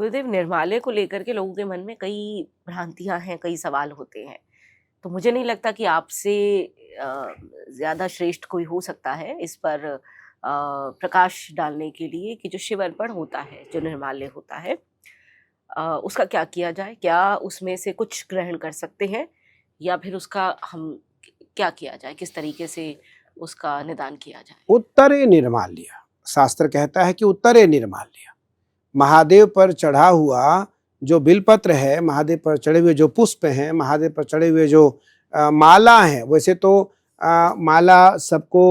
गुरुदेव, निर्माल्य को लेकर के लोगों के मन में कई भ्रांतियां हैं, कई सवाल होते हैं। तो मुझे नहीं लगता कि आपसे ज़्यादा श्रेष्ठ कोई हो सकता है इस पर प्रकाश डालने के लिए कि जो शिव अर्पण होता है, जो निर्माल्य होता है, उसका क्या किया जाए? क्या उसमें से कुछ ग्रहण कर सकते हैं या फिर उसका हम क्या किया जाए? किस तरीके से उसका निदान किया जाए? उत्तरे निर्माल्य, शास्त्र कहता है कि उत्तरे निर्माल्य, महादेव पर चढ़ा हुआ जो बिलपत्र है, महादेव पर चढ़े हुए जो पुष्प हैं, महादेव पर चढ़े हुए जो माला हैं, वैसे तो माला सबको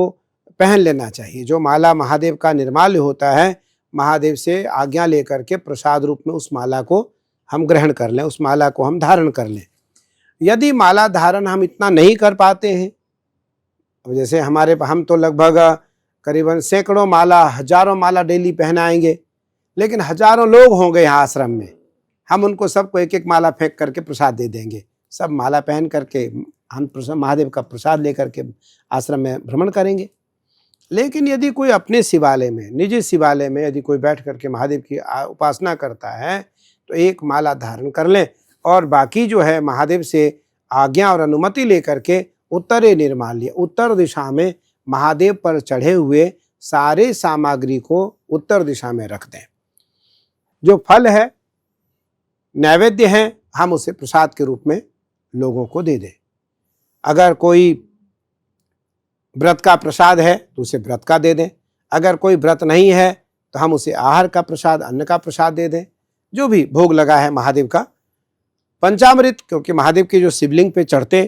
पहन लेना चाहिए। जो माला महादेव का निर्माल्य होता है, महादेव से आज्ञा लेकर के प्रसाद रूप में उस माला को हम ग्रहण कर लें, उस माला को हम धारण कर लें। यदि माला धारण हम इतना नहीं कर पाते हैं, जैसे हम तो लगभग करीबन सैकड़ों माला, हजारों माला डेली पहनाएंगे, लेकिन हजारों लोग होंगे यहाँ आश्रम में, हम उनको सबको एक एक माला फेंक करके प्रसाद दे देंगे। सब माला पहन करके हम महादेव का प्रसाद लेकर के आश्रम में भ्रमण करेंगे। लेकिन यदि कोई अपने शिवालय में, निजी शिवालय में यदि कोई बैठ करके महादेव की उपासना करता है तो एक माला धारण कर लें और बाकी जो है महादेव से आज्ञा और अनुमति लेकर के उत्तरे निर्माल्य, उत्तर दिशा में महादेव पर चढ़े हुए सारे सामग्री को उत्तर दिशा में रख दें। जो फल है, नैवेद्य है, हम उसे प्रसाद के रूप में लोगों को दे दें। अगर कोई व्रत का प्रसाद है तो उसे व्रत का दे दें। अगर कोई व्रत नहीं है तो हम उसे आहार का प्रसाद, अन्न का प्रसाद दे दें। जो भी भोग लगा है महादेव का, पंचामृत, क्योंकि महादेव के जो शिवलिंग पे चढ़ते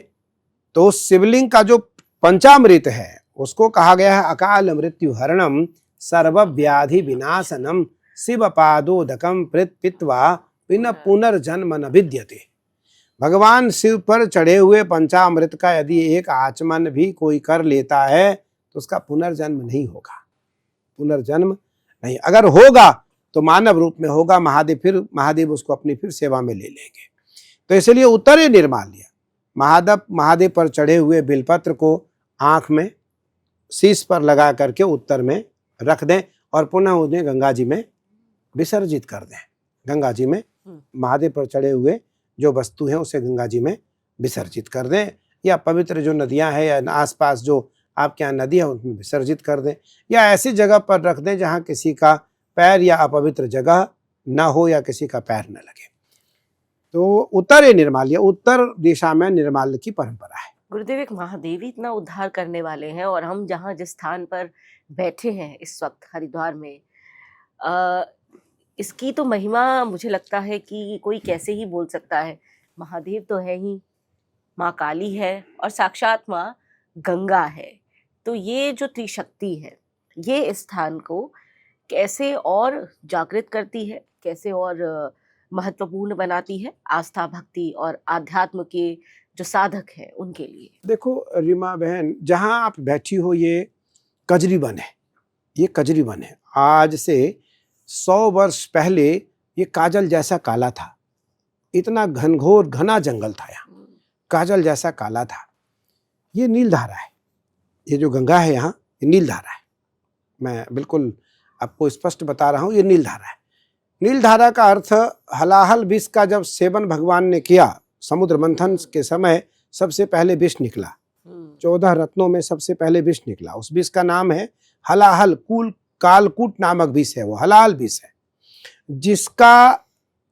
तो उस शिवलिंग का जो पंचामृत है उसको कहा गया है अकाल मृत्यु हरणम सर्व व्याधि विनाशनम शिव पादोदकम प्रेत पित्वा पिन पुनर्जन्म न विद्यते। भगवान शिव पर चढ़े हुए पंचामृत का यदि एक आचमन भी कोई कर लेता है तो उसका पुनर्जन्म नहीं होगा, पुनर्जन्म नहीं। अगर होगा तो मानव रूप में होगा, महादेव उसको अपनी फिर सेवा में ले लेंगे। तो इसलिए उत्तरे निर्माल्य, महादेव पर चढ़े हुए बिलपत्र को आंख में, शीश पर लगा करके उत्तर में रख दें और पुनः उन्हें गंगा जी में विसर्जित कर दें। गंगा जी में महादेव पर चढ़े हुए जो वस्तु है उसे गंगा जी में विसर्जित कर दें, या पवित्र जो नदियां हैं या आसपास जो आपके यहाँ नदी है उनमें विसर्जित कर दें, या ऐसी जगह पर रख दें जहाँ किसी का पैर या अपवित्र जगह न हो या किसी का पैर न लगे। तो उत्तरे निर्माल्य, उत्तर दिशा में निर्माल्य की परंपरा है। गुरुदेव, एक महादेव ही इतना उद्धार करने वाले हैं और हम जहाँ जिस स्थान पर बैठे हैं इस वक्त हरिद्वार में, इसकी तो महिमा मुझे लगता है कि कोई कैसे ही बोल सकता है। महादेव तो है ही, माँ काली है और साक्षात माँ गंगा है। तो ये जो त्रिशक्ति है, ये इस स्थान को कैसे और जागृत करती है, कैसे और महत्वपूर्ण बनाती है आस्था, भक्ति और आध्यात्म के जो साधक हैं उनके लिए। देखो रीमा बहन, जहाँ आप बैठी हो ये कजरी वन है, ये कजरी वन है। आज से 100 वर्ष पहले ये काजल जैसा काला था, इतना घनघोर घना जंगल था यहाँ, काजल जैसा काला था। ये नीलधारा है, ये जो गंगा है यहाँ, ये नीलधारा है। मैं बिल्कुल आपको स्पष्ट बता रहा हूँ, ये नीलधारा है। नीलधारा का अर्थ, हलाहल विष का जब सेवन भगवान ने किया समुद्र मंथन के समय, सबसे पहले विष निकला। 14 रत्नों में सबसे पहले विष निकला। उस विष का नाम है हलाहल, कालकूट नामक विष है, वो हलाहल विष है, जिसका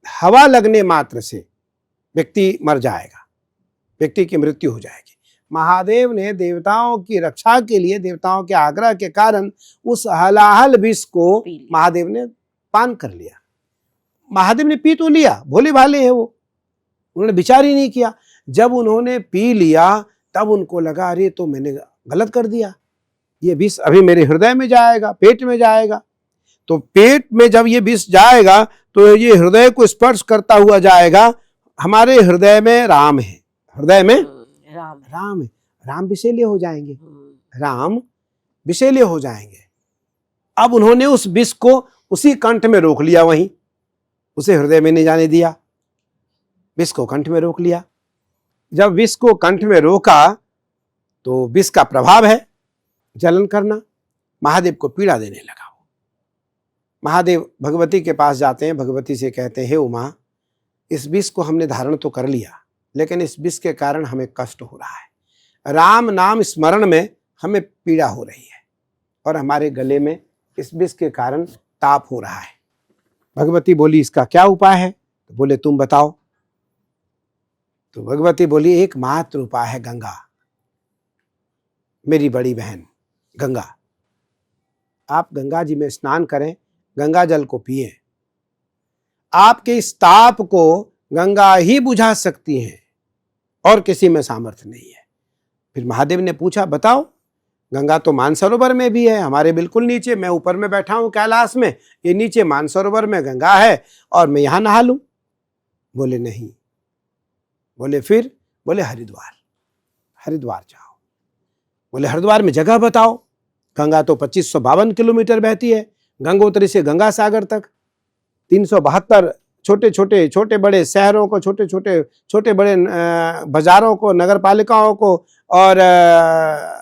हवा लगने मात्र से व्यक्ति मर जाएगा, व्यक्ति की मृत्यु हो जाएगी। महादेव ने देवताओं की रक्षा के लिए, देवताओं के आग्रह के कारण उस हलाहल विष को महादेव ने पान कर लिया। महादेव ने पी तो लिया, भोले भाले है वो, उन्होंने विचार ही नहीं किया। जब उन्होंने पी लिया तब उनको लगा, अरे तो मैंने गलत कर दिया, ये विष अभी मेरे हृदय में जाएगा, पेट में जाएगा। तो पेट में जब ये विष जाएगा तो ये हृदय को स्पर्श करता हुआ जाएगा। हमारे हृदय में राम है, हृदय में राम है, राम विषैले हो जाएंगे, राम विषैले हो जाएंगे। अब उन्होंने उस विष को उसी कंठ में रोक लिया, वहीं उसे हृदय में नहीं जाने दिया, विष को कंठ में रोक लिया। जब विष को कंठ में रोका तो विष का प्रभाव है जलन करना, महादेव को पीड़ा देने लगा। महादेव भगवती के पास जाते हैं, भगवती से कहते हैं, हे उमा, इस विष को हमने धारण तो कर लिया, लेकिन इस विष के कारण हमें कष्ट हो रहा है। राम नाम स्मरण में हमें पीड़ा हो रही है और हमारे गले में इस विष के कारण ताप हो रहा है। भगवती बोली, इसका क्या उपाय है? तो बोले, तुम बताओ। तो भगवती बोली, एक मात्र उपाय है, गंगा, मेरी बड़ी बहन गंगा। आप गंगा जी में स्नान करें, गंगा जल को पिए। आपके इस ताप को गंगा ही बुझा सकती है और किसी में सामर्थ्य नहीं है। फिर महादेव ने पूछा, बताओ, गंगा तो मानसरोवर में भी है, हमारे बिल्कुल नीचे, मैं ऊपर में बैठा हूं कैलाश में, ये नीचे मानसरोवर में गंगा है और मैं यहां नहा लूं। बोले नहीं। बोले फिर? बोले हरिद्वार, हरिद्वार जाओ। बोले हरिद्वार में जगह बताओ। गंगा तो 2552 किलोमीटर बहती है, गंगोत्री से गंगा सागर तक, 372 छोटे बड़े शहरों को, छोटे बड़े बाजारों को, नगर पालिकाओं को और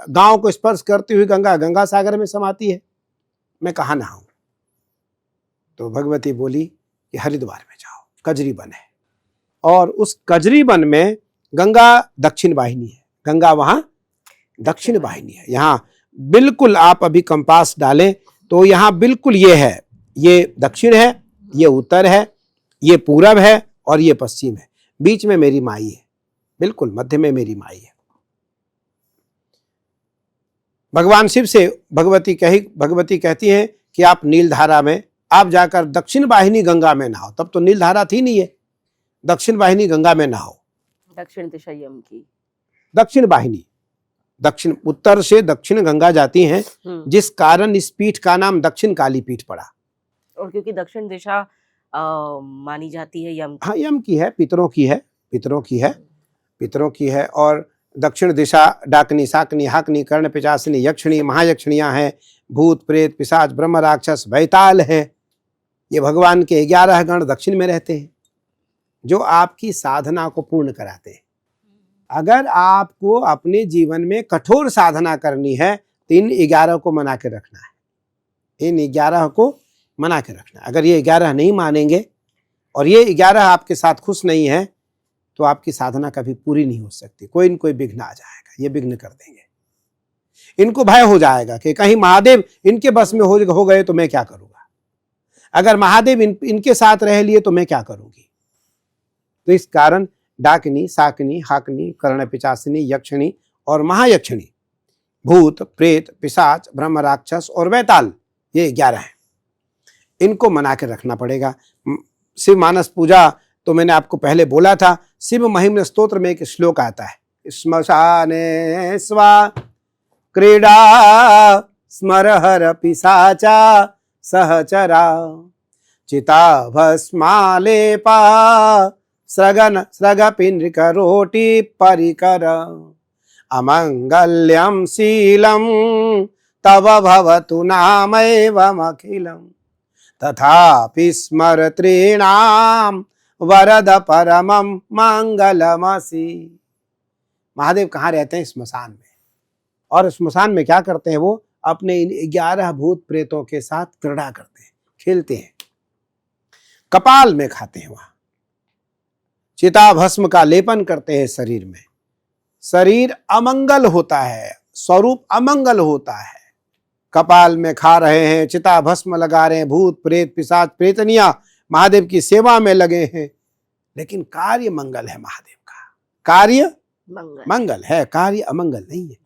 गांव को स्पर्श करती हुई गंगा गंगा सागर में समाती है, मैं कहाँ नहाऊं? तो भगवती बोली कि हरिद्वार में जाओ, कजरी वन है, और उस कजरी वन में गंगा दक्षिण वाहिनी है, गंगा वहां दक्षिण वाहिनी है। यहाँ बिल्कुल आप अभी कंपास डालें तो यहाँ बिल्कुल ये है, ये दक्षिण है, ये उत्तर है, ये पूरब है और ये पश्चिम है, बीच में मेरी माई है, बिल्कुल मध्य में मेरी माई है। भगवान शिव से भगवती कहती है कि आप नीलधारा में, आप जाकर दक्षिण वाहिनी गंगा में नहाओ। तब तो नीलधारा थी नहीं, है दक्षिण वाहिनी गंगा में नहाओ। दक्षिण दिशा यम की, दक्षिण वाहिनी, दक्षिण, उत्तर से दक्षिण गंगा जाती हैं, जिस कारण इस पीठ का नाम दक्षिण काली पीठ पड़ा। और क्योंकि दक्षिण दिशा मानी जाती है यम, हाँ यम की है, पितरों की है, पितरों की है। और दक्षिण दिशा डाकनी, साकनी, हाकनी, कर्ण, पिचासिनी, यक्षिणी, महायक्षिणियां हैं, भूत प्रेत पिशाच ब्रह्म राक्षस बैताल है। ये भगवान के 11 गण दक्षिण में रहते हैं, जो आपकी साधना को पूर्ण कराते हैं। अगर आपको अपने जीवन में कठोर साधना करनी है तो इन 11 को मना के रखना है, इन 11 को मना के रखना। अगर ये 11 नहीं मानेंगे और ये 11 आपके साथ खुश नहीं है तो आपकी साधना कभी पूरी नहीं हो सकती। कोई न कोई विघ्न आ जाएगा, ये विघ्न कर देंगे। इनको भय हो जाएगा कि कहीं महादेव इनके बस में हो गए तो मैं क्या करूंगा, अगर महादेव इनके साथ रह लिए तो मैं क्या करूंगी। तो इस कारण डाकनी, साकनी, हाकनी, कर्ण, पिचासिनी, यक्षिणी और महायक्षिणी, भूत प्रेत पिशाच ब्रह्म राक्षस और वैताल, ये 11 हैं, इनको मना के रखना पड़ेगा। शिव मानस पूजा तो मैंने आपको पहले बोला था, शिव महिम्न स्तोत्र में एक श्लोक आता है, श्मशाने स्वा क्रीडा स्मरहर पिशाचा सहचरा चिता भस्मालेपा स्रगपिंड्रिक रोटी परिकर अमंगल्यम शीलम तव भवतु नामैवमखिलम तथापि स्मरत्रीणाम वरद परमम मंगलमसि। महादेव कहाँ रहते हैं? स्मशान में। और स्मशान में क्या करते हैं? वो अपने इन 11 भूत प्रेतों के साथ क्रीड़ा करते हैं, खेलते हैं, कपाल में खाते हैं, वहां चिता भस्म का लेपन करते हैं शरीर में। शरीर अमंगल होता है, स्वरूप अमंगल होता है। कपाल में खा रहे हैं, चिता भस्म लगा रहे हैं, भूत प्रेत पिशाच प्रेतनिया महादेव की सेवा में लगे हैं, लेकिन कार्य मंगल है। महादेव का कार्य मंगल है, कार्य अमंगल नहीं है।